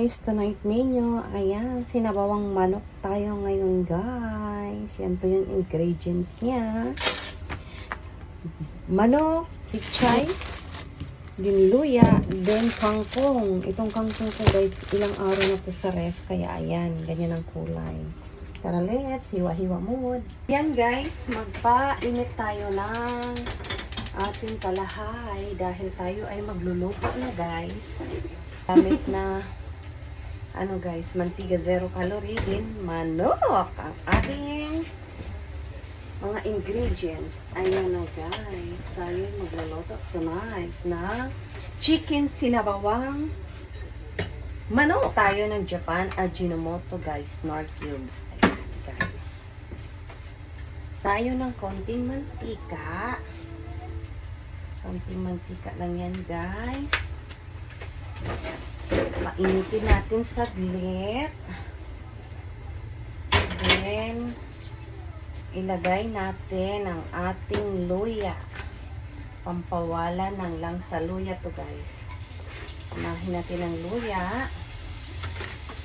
guys, tonight menu, ayan, sinabawang manok tayo ngayon guys. Yan po yung ingredients niya. Manok, pichay, luya, then kangkong. Itong kangkong ko guys, ilang araw na to sa ref, kaya ayan, ganyan ang kulay. Tara let's, hiwa-hiwa mood. Yan guys, magpainit tayo ng ating kalahay dahil tayo ay magluluto na guys. Gamit na ano guys, mantiga 0 calorie din manok ang ating mga ingredients. Ayan na guys, tayo magluluto tonight na chicken sinabawang manok. Tayo ng Japan Ajinomoto guys, Knorr cubes. Ayan guys, tayo ng konting mantika. Konting mantika lang yan guys. Painitin natin saglit. Then, ilagay natin ang ating luya. Pampawala ng langsa luya to guys. Unahin natin ang luya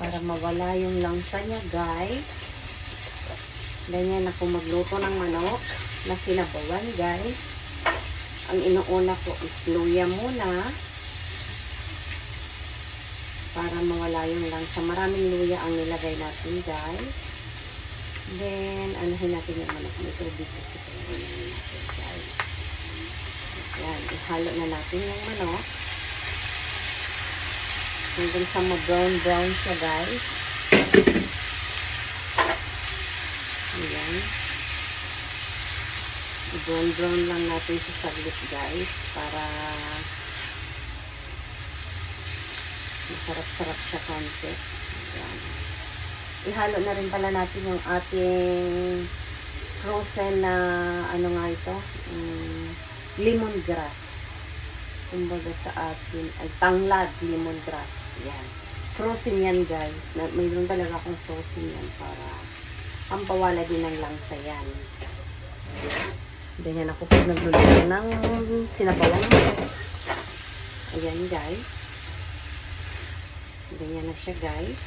para mawala yung langsa niya guys. Ganyan ako magluto ng manok na sinabawan guys. Ang inuuna ko is luya muna para mawala yung langsa. Maraming luya ang nilagay natin guys. Then, anuhin natin yung manok nito. Kasi natin guys. Yan, ihalo na natin yung manok. Hanggang sa ma-brown siya guys. Ayan. I-brown lang natin sa saglit guys para masarap-sarap siya konti. Ayan. Ihalo na rin pala natin yung ating frozen na ano nga ito, lemongrass. Kumbaga sa atin ay tanglad lemongrass. Yan. Frozen yan guys. Mayroon talaga akong frozen yan para pampawala din ng langsa yan. Ganyan ako pag nagluluto ng sinabawang manok. Ayan guys. Ganyan na siya guys.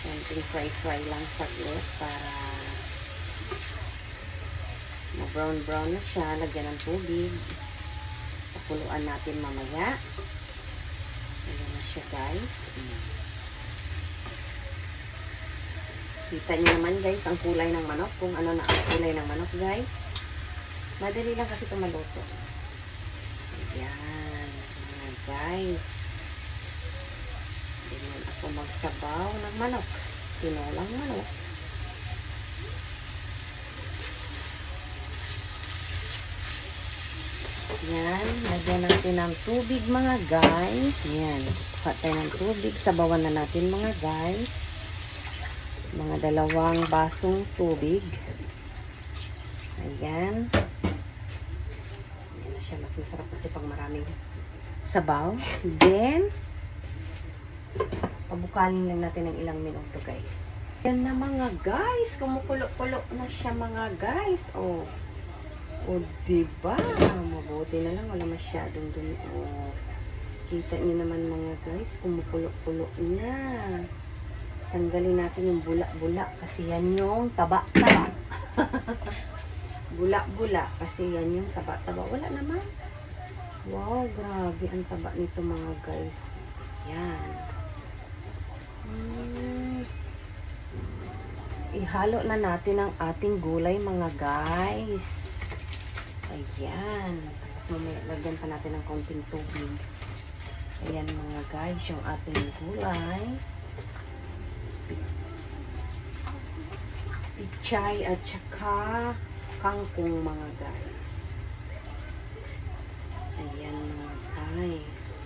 Konting fry lang saglit para ma-brown na siya. Lagyan ng tubig. Pakuluan natin mamaya. Ganyan na siya guys. Kita niyo naman guys ang kulay ng manok. Kung ano na ang kulay ng manok guys. Madali lang kasi ito maluto. Ayan. Guys, ganyan ako magsabaw ng manok. Tinolang manok. Yan, lagyan natin ng tubig mga guys. Yan, kuha tayo ng tubig. Sabawan na natin mga guys. Mga 2 basong tubig. Ayan. Ayan na siya. Mas masarap kasi pag maraming sabaw. Then, pabukalin lang natin ng ilang minuto guys. Yan na mga guys. Kumukulo-kulo na siya mga guys. O diba? Mabuti na lang. Wala masyadong dun. Kita niyo naman mga guys. Kumukulo-kulo na. Tanggalin natin yung bula-bula. Kasi yan yung taba-taba. Bula-bula. Kasi yan yung taba-taba. Wala naman. Wow, grabe ang taba nito mga guys. Yan. Ihalo na natin ang ating gulay mga guys. Ayan. Tapos mamaya lagyan pa natin ng konting tubig. Ayan mga guys, yung ating gulay. Pichay at saka kangkong mga guys. Ayan mga guys.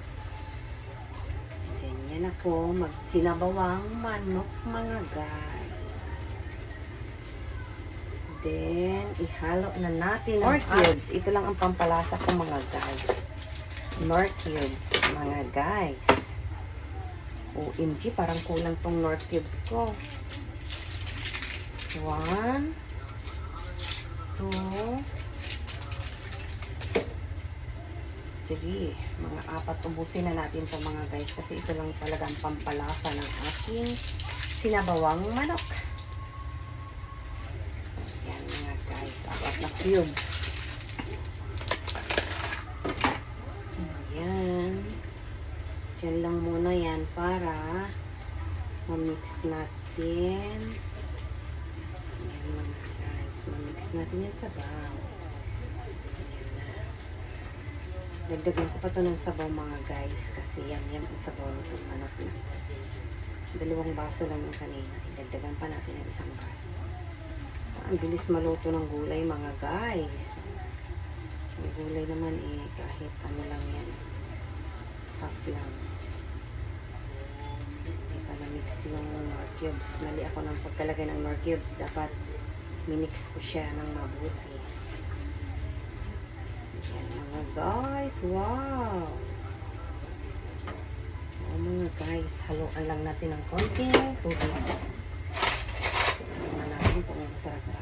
Ganyan ako magsinabawang manok mga guys. Then, ihalo na natin ang Knorr cubes. Ito lang ang pampalasa ko mga guys. Knorr cubes mga guys. OMG, parang kulang tong Knorr cubes ko. 1, 2, Sige, mga 4 ubusin na natin to mga guys kasi ito lang talaga ang pampalasa ng aking sinabawang manok. Yan mga guys, 4 na cubes. Ayan. Diyan lang muna yan para ma-mix natin. Ayan mga guys, ma-mix natin yung sabaw. Dagdagan ko pa to ng sabaw mga guys kasi yan ang sabaw nitong manok na. 2 baso lang yung kanina. Dagdagan pa natin ng 1 baso. Ang bilis maluto ng gulay mga guys. Ang gulay naman kahit ano lang yan. Half lang. Hindi pa na-mix yung nor cubes. Mali ako ng pagkalagay ng nor cubes. Dapat minix ko siya ng mabuti. Yan mga guys, wow! So mga guys, haluan lang natin ng konting tubig. Tingnan natin kung masarap ba.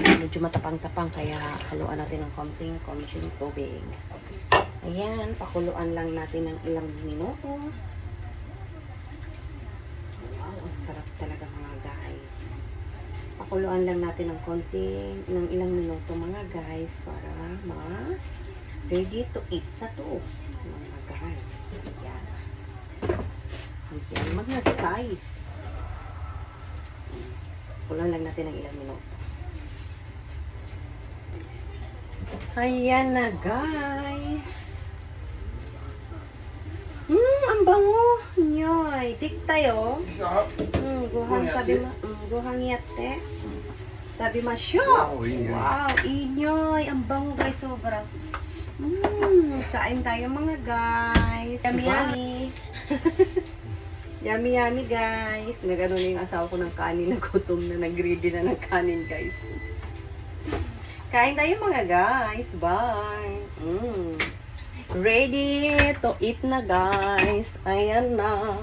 Medyo matapang-tapang kaya haluan natin ng konting tubig. Ayan, pakuluan lang natin ng ilang minuto. Wow, ang sarap talaga mga guys. Pakuluan lang natin ng ilang minuto mga guys para ready to eat na to mga guys. Ayan. Ayan mga guys. Pakuluan lang natin ng ilang minuto. Ayan na guys. Ang bango. Nyoy. Dik tayo. Guhang tabi guhang yate. Tabi masyo. Wow, inyoy. Ang bango guys, sobra. Kain tayo mga guys. Yummy yummy. Yummy yummy guys. Nagano na yung asawa ko ng kanin na gutom na nag-ready na ng kanin guys. Kain tayo mga guys. Bye. Ready to eat na guys. Ayan na.